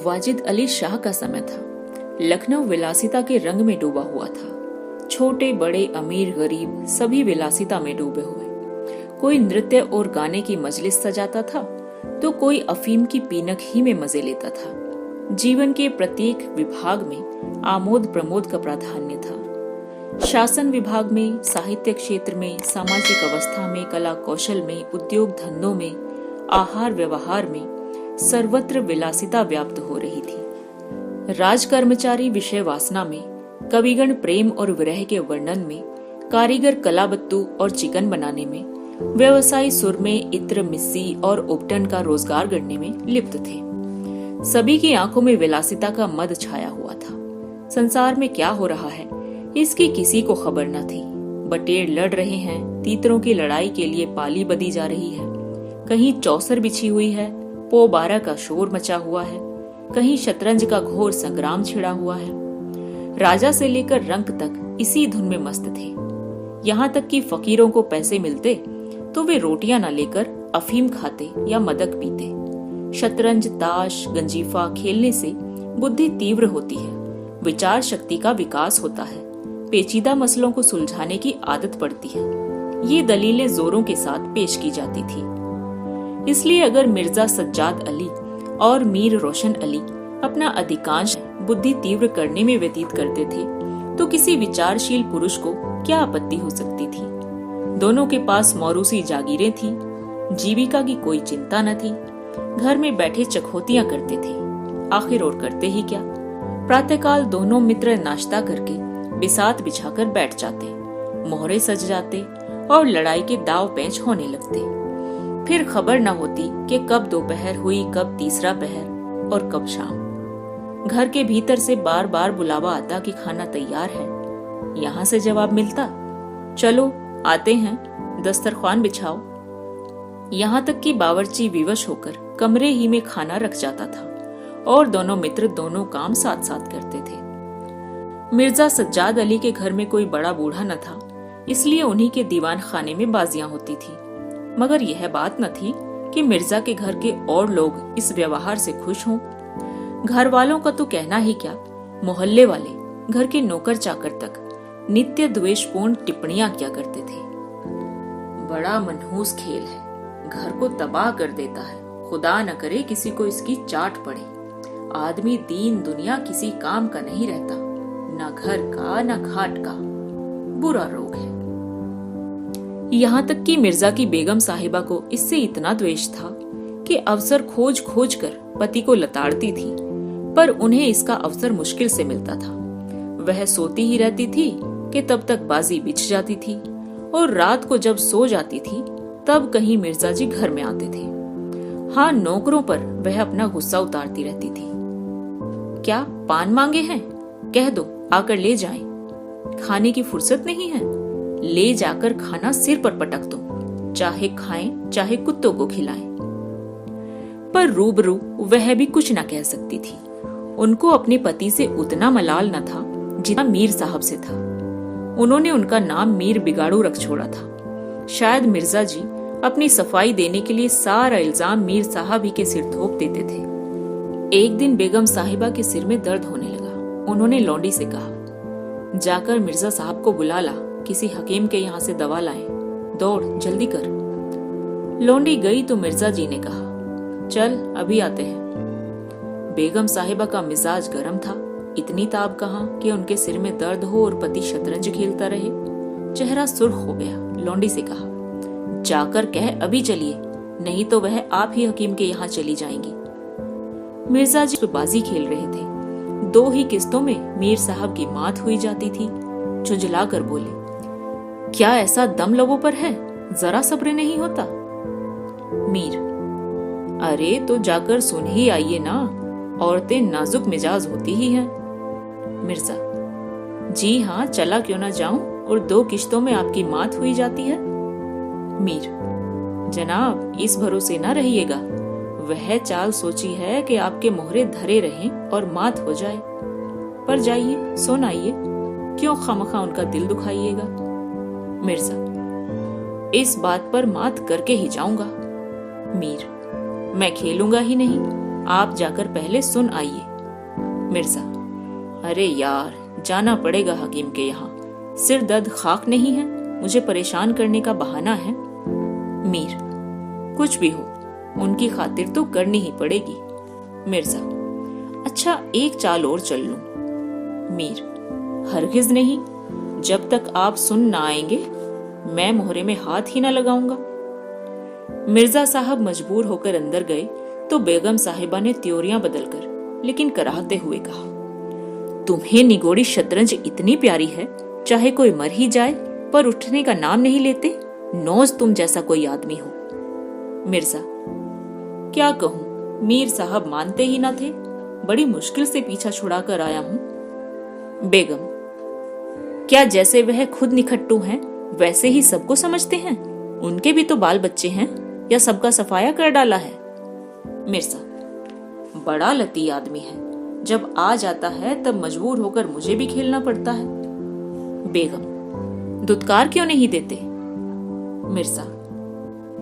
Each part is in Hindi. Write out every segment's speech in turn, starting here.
वाजिद अली शाह का समय था। लखनऊ विलासिता के रंग में डूबा हुआ था। छोटे बड़े अमीर गरीब सभी विलासिता में डूबे हुए। कोई नृत्य और गाने की मजलिस सजाता था तो कोई अफीम की पीनक ही में मजे लेता था। जीवन के प्रत्येक विभाग में आमोद प्रमोद का प्राधान्य था। शासन विभाग में, साहित्य क्षेत्र में, सामाजिक अवस्था में, कला कौशल में, उद्योग धंधों में, आहार व्यवहार में सर्वत्र विलासिता व्याप्त हो रही थी। राज कर्मचारी विषय वासना में, कविगण प्रेम और विरह के वर्णन में, कारीगर कलाबत्तू और चिकन बनाने में, व्यवसायी सुर में इत्र मिस्सी और उपटन का रोजगार गढ़ने में लिप्त थे। सभी की आंखों में विलासिता का मद छाया हुआ था। संसार में क्या हो रहा है इसकी किसी को खबर न थी। बटेर लड़ रहे हैं, तीतरों की लड़ाई के लिए पाली बदी जा रही है, कहीं चौसर बिछी हुई है, पो 12 का शोर मचा हुआ है, कहीं शतरंज का घोर संग्राम छिड़ा हुआ है। राजा से लेकर रंक तक इसी धुन में मस्त थे। यहाँ तक कि फकीरों को पैसे मिलते तो वे रोटियां न लेकर अफीम खाते या मदक पीते। शतरंज, ताश, गंजीफा खेलने से बुद्धि तीव्र होती है, विचार शक्ति का विकास होता है, पेचीदा मसलों को सुलझाने की आदत पड़ती है। ये दलीलें जोरों के साथ पेश की जाती थी। इसलिए अगर मिर्जा सज्जाद अली और मीर रोशन अली अपना अधिकांश बुद्धि तीव्र करने में व्यतीत करते थे तो किसी विचारशील पुरुष को क्या आपत्ति हो सकती थी। दोनों के पास मौरूसी जागीरें थी, जीविका की कोई चिंता न थी, घर में बैठे चखोतियां करते थे। आखिर और करते ही क्या। प्रातःकाल दोनों मित्र नाश्ता करके बिसात बिछाकर बैठ जाते, मोहरे सज जाते और लड़ाई के दाव पेंच होने लगते। फिर खबर न होती कि कब दोपहर हुई, कब तीसरा पहर और कब शाम। घर के भीतर से बार बार बुलावा आता कि खाना तैयार है। यहाँ से जवाब मिलता, चलो आते हैं, दस्तरख्वान बिछाओ। यहाँ तक कि बावर्ची विवश होकर कमरे ही में खाना रख जाता था और दोनों मित्र दोनों काम साथ साथ करते थे। मिर्जा सज्जाद अली के घर में कोई बड़ा बूढ़ा न था, इसलिए उन्हीं के दीवान खाने में बाजियां होती थी। मगर यह बात न थी कि मिर्जा के घर के और लोग इस व्यवहार से खुश हों। घर वालों का तो कहना ही क्या, मोहल्ले वाले, घर के नौकर चाकर तक नित्य द्वेषपूर्ण टिप्पणियां किया करते थे। बड़ा मनहूस खेल है, घर को तबाह कर देता है, खुदा न करे किसी को इसकी चाट पड़े। आदमी दीन दुनिया किसी काम का नहीं रहता, न घर का न घाट का, बुरा रोग है। यहाँ तक कि मिर्जा की बेगम साहिबा को इससे इतना द्वेष था कि अवसर खोज खोज कर पति को लताड़ती थी, पर उन्हें इसका अवसर मुश्किल से मिलता था। वह सोती ही रहती थी कि तब तक बाजी बिछ जाती थी और रात को जब सो जाती थी तब कहीं मिर्जा जी घर में आते थे। हाँ, नौकरों पर वह अपना गुस्सा उतारती रहती थी। क्या पान मांगे हैं? कह दो, आकर ले जाएं। खाने की फुर्सत नहीं है? ले जाकर खाना सिर पर पटक दो, चाहे खाएं चाहे कुत्तों को खिलाएं। पर रूबरू वह भी कुछ न कह सकती थी। उनको अपने पति से उतना मलाल न था जितना मीर साहब से था। उन्होंने उनका नाम मीर बिगाड़ू रख छोड़ा था। शायद मिर्जा जी अपनी सफाई देने के लिए सारा इल्जाम मीर साहब ही के सिर थोप देते थे। एक दिन बेगम साहिबा के सिर में दर्द होने लगा। उन्होंने लौंडी से कहा, जाकर मिर्जा साहब को बुला ला, किसी हकीम के यहाँ से दवा लाएं। दौड़, जल्दी कर। लौंडी गई तो मिर्जा जी ने कहा, चल अभी आते हैं। बेगम साहिबा का मिजाज गर्म था। इतनी ताब कहाँ कि उनके सिर में दर्द हो और पति शतरंज खेलता रहे। चेहरा सुर्ख हो गया। लौंडी से कहा, जाकर कह अभी चलिए, नहीं तो वह आप ही हकीम के यहाँ चली जाएंगी। मिर्जा जी बाजी खेल रहे थे। 2 ही किस्तों में मीर साहब की मात हुई जाती थी। झुंझला कर बोले, क्या ऐसा दम लबों पर है? जरा सब्र नहीं होता? मीर, अरे तो जाकर सुन ही आइए ना, औरतें नाजुक मिजाज होती ही हैं। मिर्जा, जी हाँ, चला क्यों ना जाऊं, और 2 किश्तों में आपकी मात हुई जाती है। मीर, जनाब इस भरोसे न रहिएगा, वह चाल सोची है कि आपके मोहरे धरे रहें और मात हो जाए। पर जाइए, सुन आइए, क्यों खामखा उनका दिल दुखाइएगा। मिर्जा, इस बात पर मात करके ही जाऊंगा। मीर, मैं खेलूंगा ही नहीं, आप जाकर पहले सुन आइए। मिर्जा, अरे यार, जाना पड़ेगा हकीम के यहाँ। सिर दर्द खाक नहीं है, मुझे परेशान करने का बहाना है। मीर, कुछ भी हो, उनकी खातिर तो करनी ही पड़ेगी। मिर्जा, अच्छा एक चाल और चल लूं। मीर, हरगिज नहीं, जब तक आप सुन ना आएंगे मैं मोहरे में हाथ ही ना लगाऊंगा। मिर्जा साहब मजबूर होकर अंदर गए तो बेगम साहिबा ने त्योरियां बदलकर लेकिन कराहते हुए कहा, तुम्हें निगोड़ी शतरंज इतनी प्यारी है, चाहे कोई मर ही जाए पर उठने का नाम नहीं लेते। नौज तुम जैसा कोई आदमी हो। मिर्जा, क्या कहूं, मीर साहब मानते ही ना थे। बड़ी मुश्किल से पीछा छुड़ा कर आया हूं। बेगम, क्या जैसे वह खुद निखट्टू हैं वैसे ही सबको समझते हैं? उनके भी तो बाल बच्चे हैं, या सबका सफाया कर डाला है? मिर्जा, बड़ा लती आदमी है, जब आ जाता है तब मजबूर होकर मुझे भी खेलना पड़ता है। बेगम, दुत्कार क्यों नहीं देते? मिर्जा,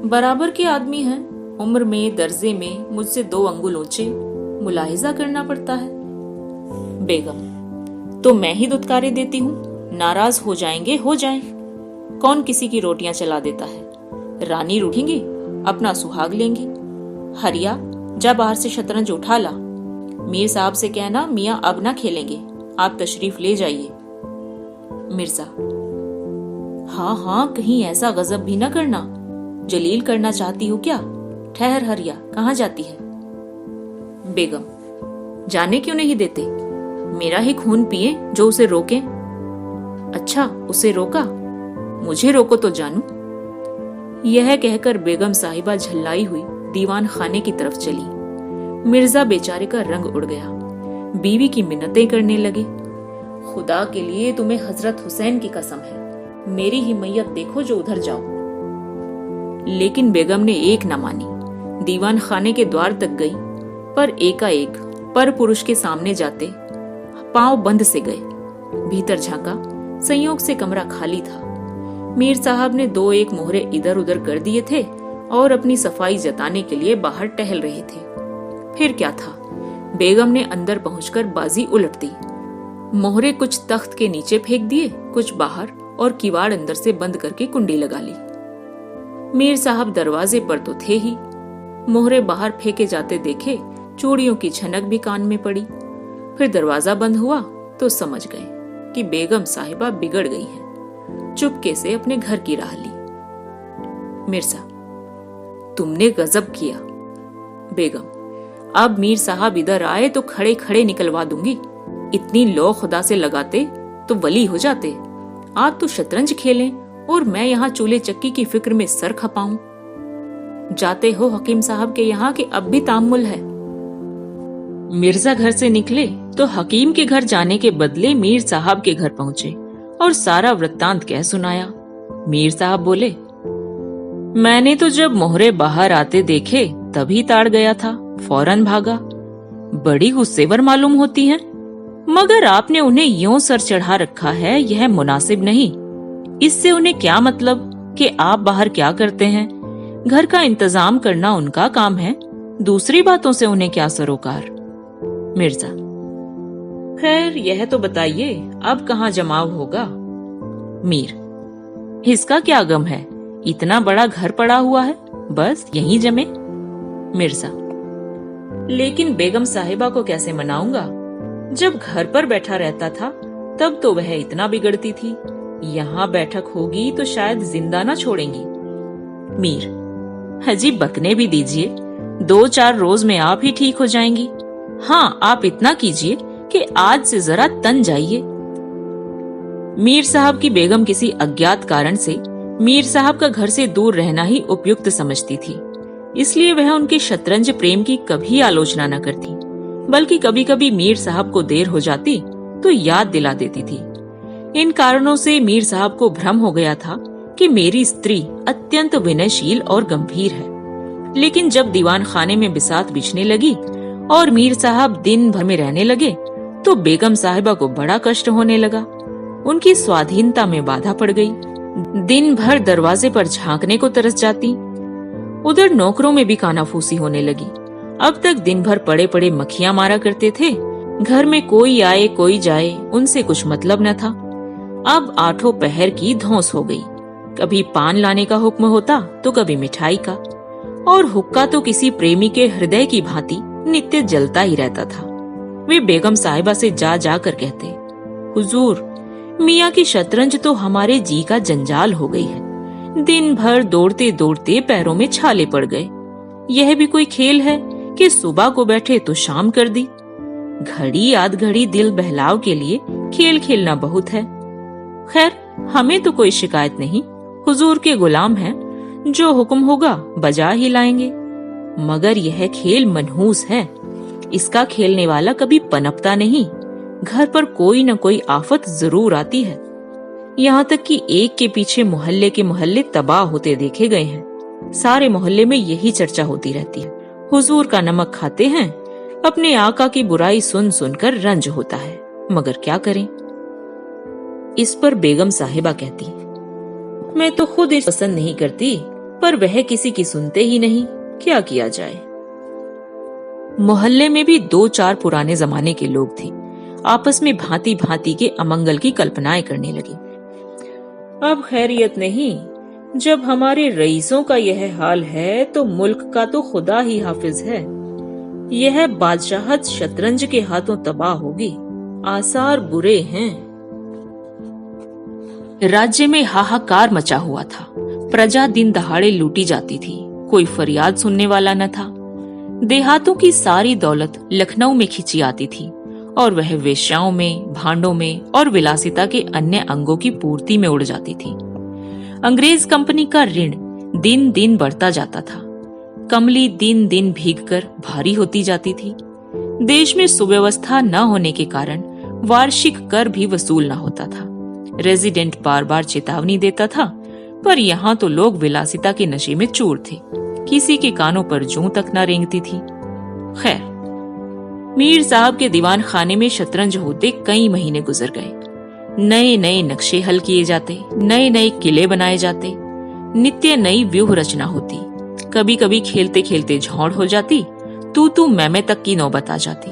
बराबर के आदमी हैं, उम्र में दर्जे में मुझसे 2 अंगुल ऊंचे, मुलाहिजा करना पड़ता है। बेगम, तो मैं ही दुत्कारे देती हूँ, नाराज हो जाएंगे हो जाएं। कौन किसी की रोटियां चला देता है? रानी रूठेंगी, अपना सुहाग लेंगी। हरिया, जा बाहर से शतरंज उठा ला। मीर साहब से कहना मियाँ अब ना खेलेंगे, आप तशरीफ ले जाइए। मिर्जा, हाँ हाँ, कहीं ऐसा गजब भी ना करना। जलील करना चाहती हो क्या? ठहर हरिया, कहाँ जाती है? बेगम, जाने क्यों नहीं देते? मेरा ही खून पिए जो उसे रोके। अच्छा, उसे रोका, मुझे रोको तो जानू। यह कहकर बेगम साहिबा झल्लाई हुई दीवान खाने की तरफ चली। मिर्जा बेचारे का रंग उड़ गया, बीवी की मिन्नतें करने लगे। खुदा के लिए तुम्हें हजरत हुसैन की कसम है, मेरी ही मैयत देखो जो उधर जाओ। लेकिन बेगम ने एक न मानी, दीवान खाने के द्वार तक गई, पर एकाएक पर पुरुष के सामने जाते पांव बंद से गए। भीतर झांका, संयोग से कमरा खाली था। मीर साहब ने 2-1 मोहरे इधर उधर कर दिए थे और अपनी सफाई जताने के लिए बाहर टहल रहे थे। फिर क्या था, बेगम ने अंदर पहुंचकर बाजी उलट दी। मोहरे कुछ तख्त के नीचे फेंक दिए, कुछ बाहर, और किवाड़ अंदर से बंद करके कुंडी लगा ली। मीर साहब दरवाजे पर तो थे ही, मोहरे बाहर फेंके जाते देखे, चूड़ियों की छनक भी कान में पड़ी। फिर दरवाजा बंद हुआ तो समझ गए कि बेगम साहिबा बिगड़ गई हैं। चुपके से अपने घर की राह ली। मिर्जा, तुमने गजब किया। बेगम, अब मीर साहब इधर आए तो खड़े खड़े निकलवा दूंगी। इतनी लो खुदा से लगाते तो वली हो जाते। आप तो शतरंज खेलें और मैं यहाँ चूल्हे चक्की की फिक्र में सर खपाऊं। जाते हो हकीम साहब के यहाँ कि अब भी तामुल है? मिर्जा घर से निकले तो हकीम के घर जाने के बदले मीर साहब के घर पहुंचे और सारा वृत्तांत कह सुनाया। मीर साहब बोले, मैंने तो जब मोहरे बाहर आते देखे तभी ताड़ गया था, फौरन भागा। बड़ी गुस्सेवर मालूम होती हैं, मगर आपने उन्हें यूं सर चढ़ा रखा है, यह मुनासिब नहीं। इससे उन्हें क्या मतलब कि आप बाहर क्या करते हैं? घर का इंतजाम करना उनका काम है, दूसरी बातों से उन्हें क्या सरोकार। मिर्जा, खैर यह तो बताइए अब कहाँ जमाव होगा? मीर, इसका क्या गम है, इतना बड़ा घर पड़ा हुआ है, बस यहीं जमे। मिर्जा, लेकिन बेगम साहिबा को कैसे मनाऊंगा? जब घर पर बैठा रहता था तब तो वह इतना बिगड़ती थी, यहाँ बैठक होगी तो शायद जिंदा ना छोड़ेंगी। मीर, हजी बकने भी दीजिए, 2-4 रोज में आप ही ठीक हो जाएंगी। हाँ, आप इतना कीजिए कि आज से जरा तन जाइए। मीर साहब की बेगम किसी अज्ञात कारण से मीर साहब का घर से दूर रहना ही उपयुक्त समझती थी, इसलिए वह उनके शतरंज प्रेम की कभी आलोचना न करती, बल्कि कभी कभी मीर साहब को देर हो जाती तो याद दिला देती थी। इन कारणों से मीर साहब को भ्रम हो गया था कि मेरी स्त्री अत्यंत विनयशील और गंभीर है। लेकिन जब दीवान खाने में बिसात बिछने लगी और मीर साहब दिन भर में रहने लगे तो बेगम साहिबा को बड़ा कष्ट होने लगा। उनकी स्वाधीनता में बाधा पड़ गई। दिन भर दरवाजे पर झांकने को तरस जाती। उधर नौकरों में भी कानाफूसी होने लगी अब तक दिन भर पड़े पड़े मक्खियां मारा करते थे। घर में कोई आए कोई जाए, उनसे कुछ मतलब न था। अब आठों पहर की धौंस हो गई। कभी पान लाने का हुक्म होता तो कभी मिठाई का, और हुक्का तो किसी प्रेमी के हृदय की भांति नित्य जलता ही रहता था। वे बेगम साहिबा से जा जा कर कहते, हुजूर, मियाँ की शतरंज तो हमारे जी का जंजाल हो गई है। दिन भर दौड़ते दौड़ते पैरों में छाले पड़ गए। यह भी कोई खेल है कि सुबह को बैठे तो शाम कर दी। घड़ी आध घड़ी दिल बहलाव के लिए खेल खेलना बहुत है। खैर, हमें तो कोई शिकायत नहीं, हुजूर के गुलाम हैं, जो हुक्म होगा बजा ही लाएंगे। मगर यह खेल मनहूस है, इसका खेलने वाला कभी पनपता नहीं। घर पर कोई न कोई आफत जरूर आती है। यहाँ तक कि एक के पीछे मोहल्ले के मोहल्ले तबाह होते देखे गए हैं। सारे मोहल्ले में यही चर्चा होती रहती है। हुजूर का नमक खाते हैं, अपने आका की बुराई सुन सुनकर रंज होता है, मगर क्या करें। इस पर बेगम साहिबा कहती, मैं तो खुद इसे पसंद नहीं करती, पर वह किसी की सुनते ही नहीं, क्या किया जाए। मोहल्ले में भी 2-4 पुराने जमाने के लोग थे। आपस में भांति भांति के अमंगल की कल्पनाएं करने लगे। अब खैरियत नहीं, जब हमारे रईसों का यह हाल है तो मुल्क का तो खुदा ही हाफिज है। यह बादशाहत शतरंज के हाथों तबाह होगी। आसार बुरे हैं। राज्य में हाहाकार मचा हुआ था। प्रजा दिन दहाड़े लूटी जाती थी। कोई फरियाद सुनने वाला न था। देहातों की सारी दौलत लखनऊ में खिंची आती थी और वह वेश्याओं में, भांडों में और विलासिता के अन्य अंगों की पूर्ति में उड़ जाती थी। अंग्रेज कंपनी का ऋण दिन दिन बढ़ता जाता था। कमली दिन दिन भीगकर भारी होती जाती थी। देश में सुव्यवस्था न होने के कारण वार्षिक कर भी वसूल न होता था। रेजिडेंट बार बार चेतावनी देता था, पर यहाँ तो लोग विलासिता के नशे में चूर थे। किसी के कानों पर जूं तक न रेंगती थी। खैर, मीर साहब के दीवान खाने में शतरंज होते कई महीने गुजर गए। नए नए नक्शे हल किए जाते, नए नए किले बनाए जाते, नित्य नई व्यूह रचना होती। कभी कभी खेलते खेलते झौड़ हो जाती, तू मैं तक की नौबत आ जाती।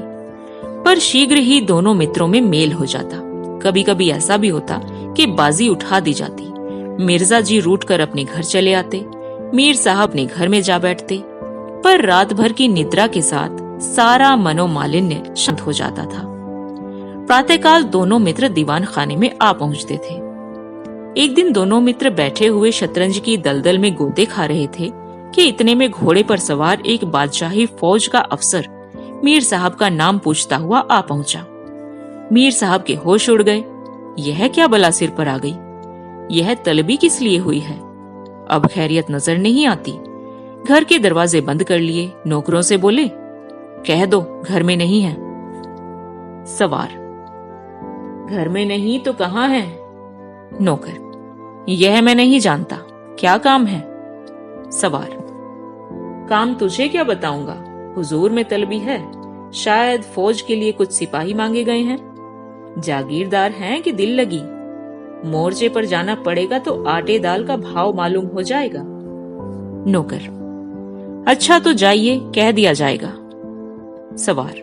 पर शीघ्र ही दोनों मित्रों में मेल हो जाता। कभी कभी ऐसा भी होता कि बाजी उठा दी जाती। मिर्जा जी रूठ कर अपने घर चले आते, मीर साहब अपने घर में जा बैठते। पर रात भर की निद्रा के साथ सारा मनोमालिन्य शांत हो जाता था। प्रातःकाल दोनों मित्र दीवान खाने में आ पहुंचते थे। एक दिन दोनों मित्र बैठे हुए शतरंज की दलदल में गोते खा रहे थे कि इतने में घोड़े पर सवार एक बादशाही फौज का अफसर मीर साहब का नाम पूछता हुआ आ पहुंचा। मीर साहब के होश उड़ गए। यह क्या बला सिर पर आ गई? यह तलबी किस लिए हुई है? अब खैरियत नजर नहीं आती। घर के दरवाजे बंद कर लिए। नौकरों से बोले, कह दो घर में नहीं है। सवार, घर में नहीं तो कहाँ है? नौकर, यह मैं नहीं जानता, क्या काम है? सवार, काम तुझे क्या बताऊंगा, हुजूर में तलबी है। शायद फौज के लिए कुछ सिपाही मांगे गए हैं। जागीरदार हैं कि दिल लगी। मोर्चे पर जाना पड़ेगा तो आटे दाल का भाव मालूम हो जाएगा। नौकर, अच्छा तो जाइए, कह दिया जाएगा। सवार,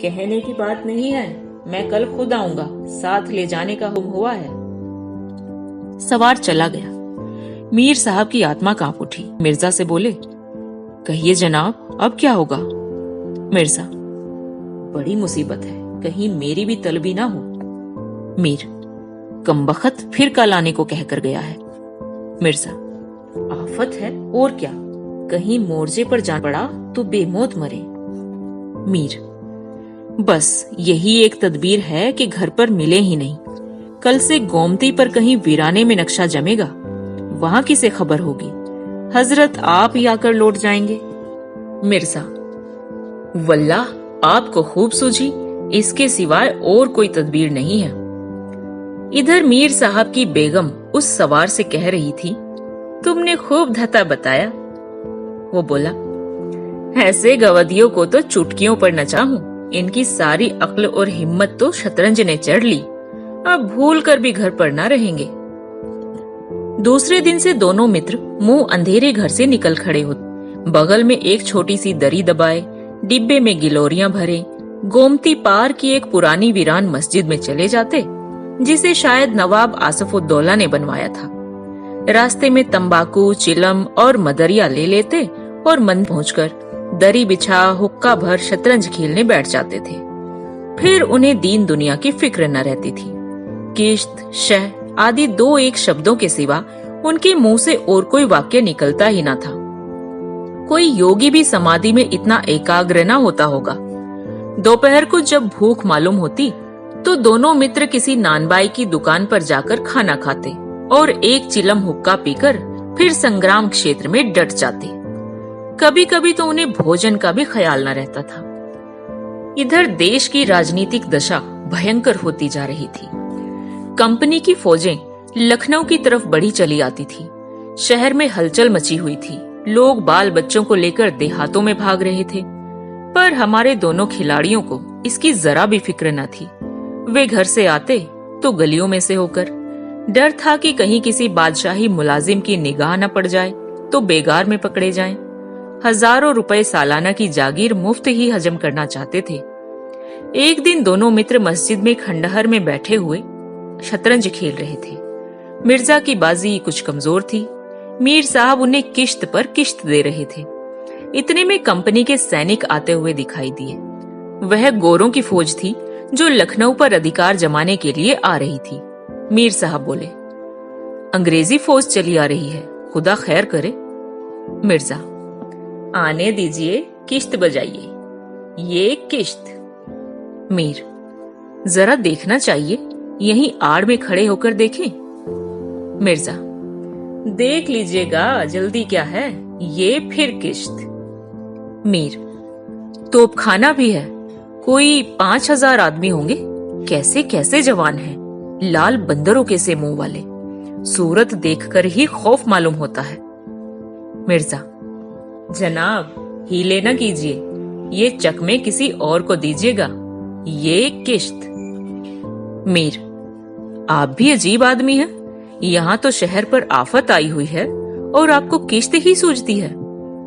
कहने की बात नहीं है, मैं कल खुद आऊंगा, साथ ले जाने का हुक्म हुआ है। सवार चला गया। मीर साहब की आत्मा कांप उठी। मिर्जा से बोले, कहिए जनाब, अब क्या होगा? मिर्जा, बड़ी मुसीबत है, कहीं मेरी भी तलबी ना हो। मीर, कमबख्त फिर कल आने को कहकर गया है। मिर्जा, आफत है और क्या, कहीं मोर्चे पर जा पड़ा तो बेमौत मरे। मीर, बस यही एक तदबीर है कि घर पर मिले ही नहीं। कल से गोमती पर कहीं वीराने में नक्शा जमेगा, वहां किसे खबर होगी? हजरत आप ही आकर लौट जाएंगे। मिर्जा, वल्लाह आपको खूब सूझी, इसके सिवाय और कोई तदबीर नहीं है। इधर मीर साहब की बेगम उस सवार से कह रही थी, तुमने खूब धता बताया। वो बोला, ऐसे गवदियों को तो चुटकियों पर नचा हूँ। इनकी सारी अक्ल और हिम्मत तो शतरंज ने चढ़ ली। अब भूल कर भी घर पर न रहेंगे। दूसरे दिन से दोनों मित्र मुंह अंधेरे घर से निकल खड़े होते। बगल में एक छोटी सी दरी दबाए, डिब्बे में गिलोरियां भरे, गोमती पार की एक पुरानी वीरान मस्जिद में चले जाते, जिसे शायद नवाब आसफुद्दौला ने बनवाया था। रास्ते में तंबाकू, चिलम और मदरिया ले लेते और मन पहुंचकर दरी बिछा हुक्का भर शतरंज खेलने बैठ जाते थे। फिर उन्हें दीन दुनिया की फिक्र न रहती थी। किश्त, शह आदि दो एक शब्दों के सिवा उनके मुंह से और कोई वाक्य निकलता ही न था। कोई योगी भी समाधि में इतना एकाग्र न होता होगा। दोपहर को जब भूख मालूम होती तो दोनों मित्र किसी नानबाई की दुकान पर जाकर खाना खाते और एक चिलम हुक्का पीकर फिर संग्राम क्षेत्र में डट जाते। कभी कभी तो उन्हें भोजन का भी ख्याल न रहता था। इधर देश की राजनीतिक दशा भयंकर होती जा रही थी। कंपनी की फौजें लखनऊ की तरफ बढ़ी चली आती थी। शहर में हलचल मची हुई थी। लोग बाल बच्चों को लेकर देहातों में भाग रहे थे, पर हमारे दोनों खिलाड़ियों को इसकी जरा भी फिक्र न थी। वे घर से आते तो गलियों में से होकर। डर था कि कहीं किसी बादशाही मुलाजिम की निगाह न पड़ जाए तो बेगार में पकड़े जाएं। हजारों रुपए सालाना की जागीर मुफ्त ही हजम करना चाहते थे। एक दिन दोनों मित्र मस्जिद में खंडहर में बैठे हुए शतरंज खेल रहे थे। मिर्जा की बाजी कुछ कमजोर थी। मीर साहब उन्हें किश्त पर किश्त दे रहे थे। इतने में कंपनी के सैनिक आते हुए दिखाई दिए। वह गोरों की फौज थी जो लखनऊ पर अधिकार जमाने के लिए आ रही थी। मीर साहब बोले, अंग्रेजी फौज चली आ रही है, खुदा खैर करे। मिर्जा, आने दीजिए, किश्त बजाइए, ये किश्त। मीर, जरा देखना चाहिए, यहीं आड़ में खड़े होकर देखें। मिर्जा, देख लीजिएगा, जल्दी क्या है, ये फिर किश्त। मीर, तोपखाना भी है, कोई 5000 आदमी होंगे, कैसे कैसे जवान हैं, लाल बंदरों के से मुंह वाले, सूरत देखकर ही खौफ मालूम होता है। मिर्जा, जनाब हीले न कीजिए, ये चकमे किसी और को दीजिएगा, ये किश्त। मीर, आप भी अजीब आदमी हैं, यहाँ तो शहर पर आफत आई हुई है और आपको किश्त ही सूझती है।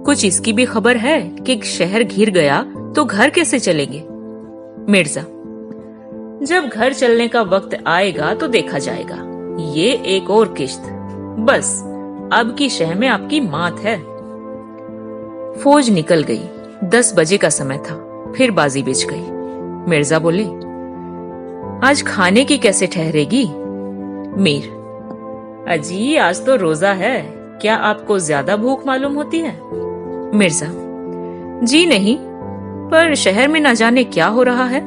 कुछ इसकी भी खबर है कि शहर घिर गया तो घर कैसे चलेंगे। मिर्जा, जब घर चलने का वक्त आएगा तो देखा जाएगा, ये एक और किश्त, बस अब की शह में आपकी मात है। फौज निकल गई। 10 बजे का समय था। फिर बाजी बिछ गई। मिर्जा बोले, आज खाने की कैसे ठहरेगी। मीर, अजी आज तो रोजा है, क्या आपको ज्यादा भूख मालूम होती है। मिर्जा, जी नहीं, पर शहर में न जाने क्या हो रहा है।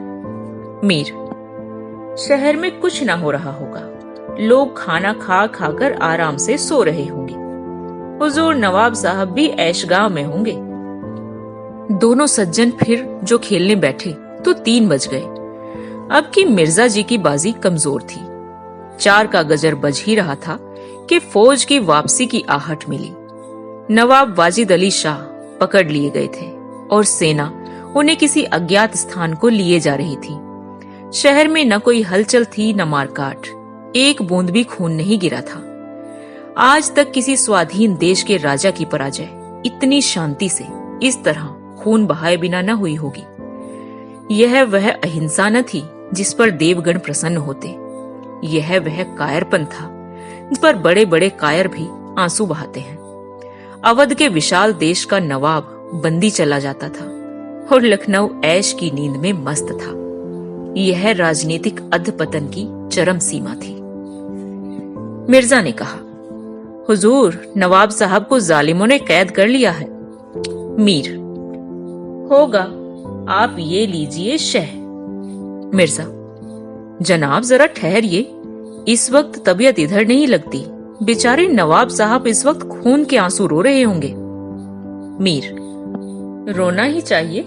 मीर, शहर में कुछ ना हो रहा होगा, लोग खाना खा खाकर आराम से सो रहे होंगे। हुजूर नवाब साहब भी ऐशगाह में होंगे। दोनों सज्जन फिर जो खेलने बैठे तो 3 बज गए। अब की मिर्जा जी की बाजी कमजोर थी। 4 का गजर बज ही रहा था कि फौज की वापसी की आहट मिली। नवाब वाजिद अली शाह पकड़ लिए गए थे और सेना उन्हें किसी अज्ञात स्थान को लिए जा रही थी। शहर में न कोई हलचल थी न मारकाट, एक बूंद भी खून नहीं गिरा था। आज तक किसी स्वाधीन देश के राजा की पराजय इतनी शांति से इस तरह खून बहाए बिना न हुई होगी। यह वह अहिंसा न थी जिस पर देवगण प्रसन्न होते। यह वह कायरपन था जिस पर बड़े बड़े कायर भी आंसू बहाते हैं। अवध के विशाल देश का नवाब बंदी चला जाता था और लखनऊ ऐश की नींद में मस्त था। यह राजनीतिक अधपतन की चरम सीमा थी। मिर्जा ने कहा, हुजूर नवाब साहब को जालिमों ने कैद कर लिया है। मीर, होगा, आप ये लीजिए शह। मिर्जा, जनाब जरा ठहरिए, इस वक्त तबीयत इधर नहीं लगती, बेचारे नवाब साहब इस वक्त खून के आंसू रो रहे होंगे। मीर, रोना ही चाहिए,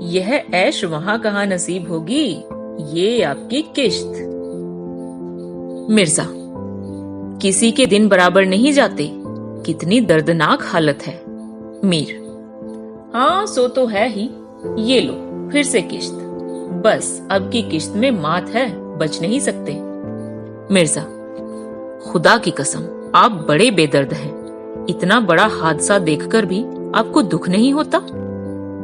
यह ऐश वहां कहां नसीब होगी, ये आपकी किश्त। मिर्जा, किसी के दिन बराबर नहीं जाते, कितनी दर्दनाक हालत है। मीर, हाँ सो तो है ही, ये लो फिर से किश्त, बस अब की किश्त में मात है, बच नहीं सकते। मिर्जा, खुदा की कसम आप बड़े बेदर्द हैं, इतना बड़ा हादसा देखकर भी आपको दुख नहीं होता?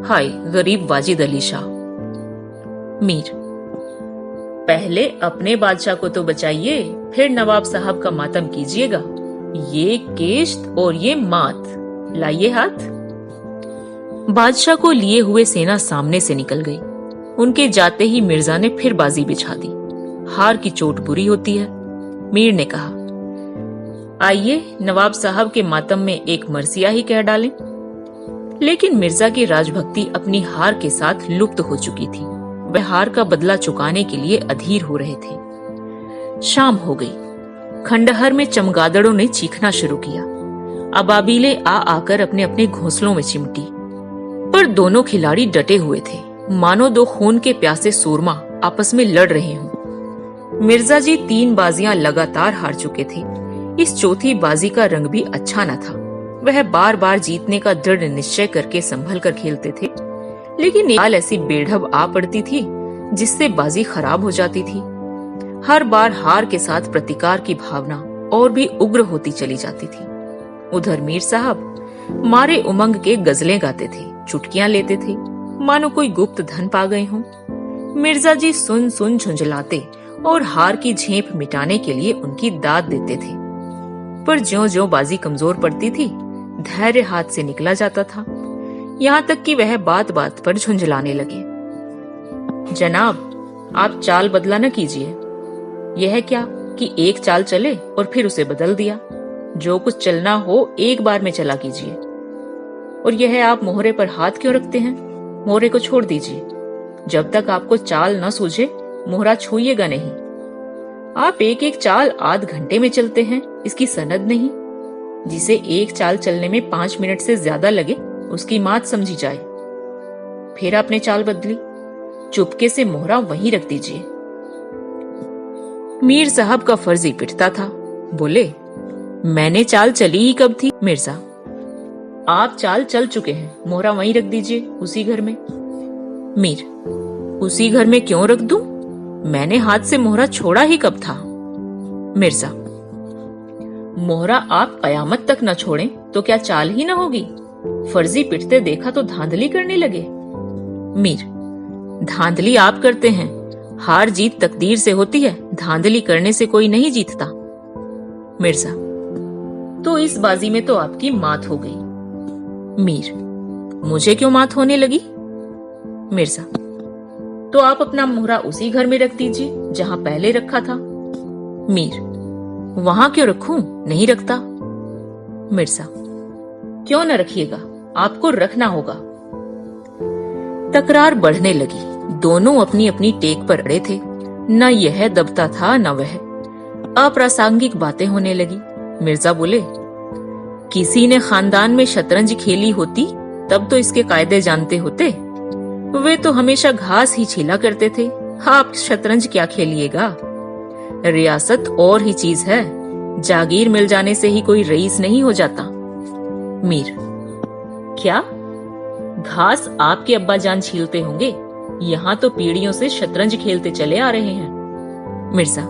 हाय गरीब वाजिद अली शाह। मीर, पहले अपने बादशाह को तो बचाइए, फिर नवाब साहब का मातम कीजिएगा। ये केश्त और ये मात, लाइए हाथ। बादशाह को लिए हुए सेना सामने से निकल गई। उनके जाते ही मिर्जा ने फिर बाजी बिछा दी। हार की चोट बुरी होती है। मीर ने कहा, आइए नवाब साहब के मातम में एक मरसिया ही कह डालें। लेकिन मिर्जा की राजभक्ति अपनी हार के साथ लुप्त हो चुकी थी। वह हार का बदला चुकाने के लिए अधीर हो रहे थे। शाम हो गई। खंडहर में चमगादड़ों ने चीखना शुरू किया। अबाबीले आ आकर अपने अपने घोंसलों में चिमटी, पर दोनों खिलाड़ी डटे हुए थे, मानो दो खून के प्यासे सूरमा आपस में लड़ रहे हों। मिर्जा जी 3 बाजियां लगातार हार चुके थे। इस चौथी बाजी का रंग भी अच्छा न था। वह बार बार जीतने का दृढ़ निश्चय करके संभल कर खेलते थे, लेकिन एक ऐसी बेढब आ पड़ती थी जिससे बाजी खराब हो जाती थी। हर बार हार के साथ प्रतिकार की भावना और भी उग्र होती चली जाती थी। उधर मीर साहब मारे उमंग के गजलें गाते थे, चुटकियां लेते थे, मानो कोई गुप्त धन पा गए हों। मिर्जा जी सुन सुन झुंझलाते और हार की झेप मिटाने के लिए उनकी दाद देते थे। पर ज्यों-ज्यों बाजी कमजोर पड़ती थी, धैर्य हाथ से निकला जाता था, यहाँ तक कि वह बात बात पर झुंझलाने लगे। जनाब, आप चाल बदला न कीजिए। यह क्या कि एक चाल चले और फिर उसे बदल दिया। जो कुछ चलना हो एक बार में चला कीजिए। और यह आप मोहरे पर हाथ क्यों रखते हैं? मोहरे को छोड़ दीजिए। जब तक आपको चाल न सूझे, मोहरा छूइएगा नहीं। आप एक एक चाल आध घंटे में चलते हैं, इसकी सनद नहीं। जिसे एक चाल चलने में 5 मिनट से ज्यादा लगे, उसकी मात समझी जाए। फिर आपने चाल बदली, चुपके से मोहरा वहीं रख दीजिए। मीर साहब का फर्जी पिटता था। बोले, मैंने चाल चली ही कब थी मिर्जा? आप चाल चल चुके हैं, मोहरा वहीं रख दीजिए, उसी घर में। मीर, उसी घर में क्यों रख दूं? मैंने हाथ से मोहरा छोड़ा ही कब था? मिर्जा, मोहरा आप कयामत तक न छोड़ें तो क्या चाल ही न होगी? फर्जी पिटते देखा तो धांधली करने लगे। मीर, धांधली आप करते हैं। हार जीत तकदीर से होती है, धांधली करने से कोई नहीं जीतता। मिर्जा, तो इस बाजी में तो आपकी मात हो गई। मीर, मुझे क्यों मात होने लगी? मिर्जा, तो आप अपना मोहरा उसी घर में रख दीजिए जहां पहले रखा था। मीर, वहां क्यों रखूं? नहीं रखता। मिर्जा, क्यों न रखिएगा, आपको रखना होगा। तकरार बढ़ने लगी। दोनों अपनी अपनी टेक पर अड़े थे। न यह दबता था न वह। अप्रासंगिक बातें होने लगी। मिर्जा बोले, किसी ने खानदान में शतरंज खेली होती तब तो इसके कायदे जानते होते। वे तो हमेशा घास ही छीला करते थे। आप शतरंज क्या खेलिएगा? रियासत और ही चीज है। जागीर मिल जाने से ही कोई रईस नहीं हो जाता। मीर, क्या घास आपके अब्बा जान छीलते होंगे? यहाँ तो पीढ़ियों से शतरंज खेलते चले आ रहे हैं। मिर्जा,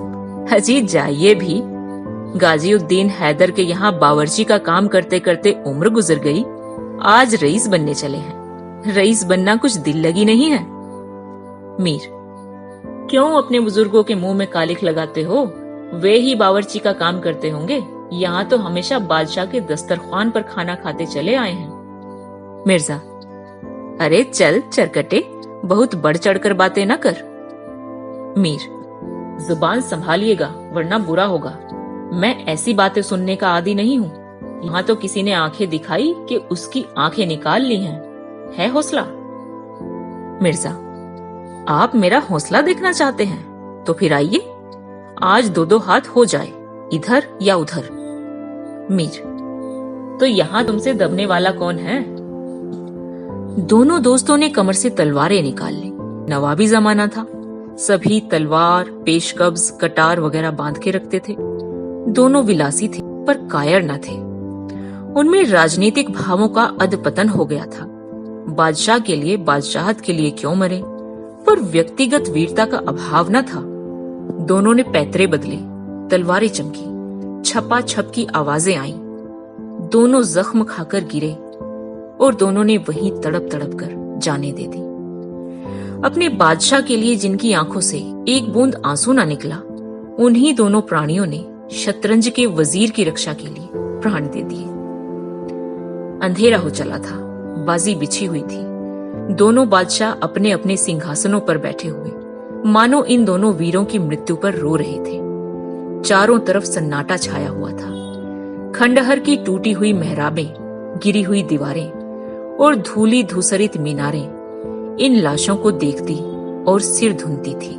अजी जाइए भी। गाजीउद्दीन हैदर के यहाँ बावर्ची का काम करते करते उम्र गुजर गई, आज रईस बनने चले हैं। रईस बनना कुछ दिल लगी नहीं है। मीर, क्यों अपने बुजुर्गों के मुंह में कालिख लगाते हो? वे ही बावर्ची का काम करते होंगे। यहाँ तो हमेशा बादशाह के दस्तरख्वान पर खाना खाते चले आए हैं। मिर्जा, अरे चल चरकटे, बहुत बढ़ चढ़कर बातें न कर। मीर, जुबान संभालिएगा वरना बुरा होगा। मैं ऐसी बातें सुनने का आदी नहीं हूँ। यहाँ तो किसी ने आंखें दिखाई कि उसकी आंखें निकाल ली हैं। है हौसला? मिर्जा, आप मेरा हौसला देखना चाहते हैं तो फिर आइए, आज 2-2 हाथ हो जाए, इधर या उधर। मीर, तो यहाँ तुमसे दबने वाला कौन है? दोनों दोस्तों ने कमर से तलवारें निकाल ली। नवाबी जमाना था। सभी तलवार, पेशकब्ज, कटार वगैरह बांध के रखते थे। दोनों विलासी थे पर कायर न थे। उनमें राजनीतिक भावों का अधपतन हो गया था। बादशाह के लिए, बादशाहत के लिए क्यों मरे, पर व्यक्तिगत वीरता का अभाव न था। दोनों ने पैतरे बदले, तलवारें चमकी, छपा छप की आवाजें आईं। दोनों जख्म खाकर गिरे। और दोनों ने वहीं तड़प तड़प कर जाने दे दी। अपने बादशाह के लिए जिनकी आंखों से एक बूंद आंसू ना निकला, उन्हीं दोनों प्राणियों ने शतरंज के वजीर की रक्षा के लिए प्राण दे दिए। अंधेरा हो चला था, बाजी बिछी हुई थी। दोनों बादशाह अपने अपने सिंहासनों पर बैठे हुए मानो इन दोनों वीरों की मृत्यु पर रो रहे थे। चारों तरफ सन्नाटा छाया हुआ था। खंडहर की टूटी हुई मेहराबें, गिरी हुई दीवारें और धूली धूसरित मीनारें इन लाशों को देखती और सिर धुनती थी।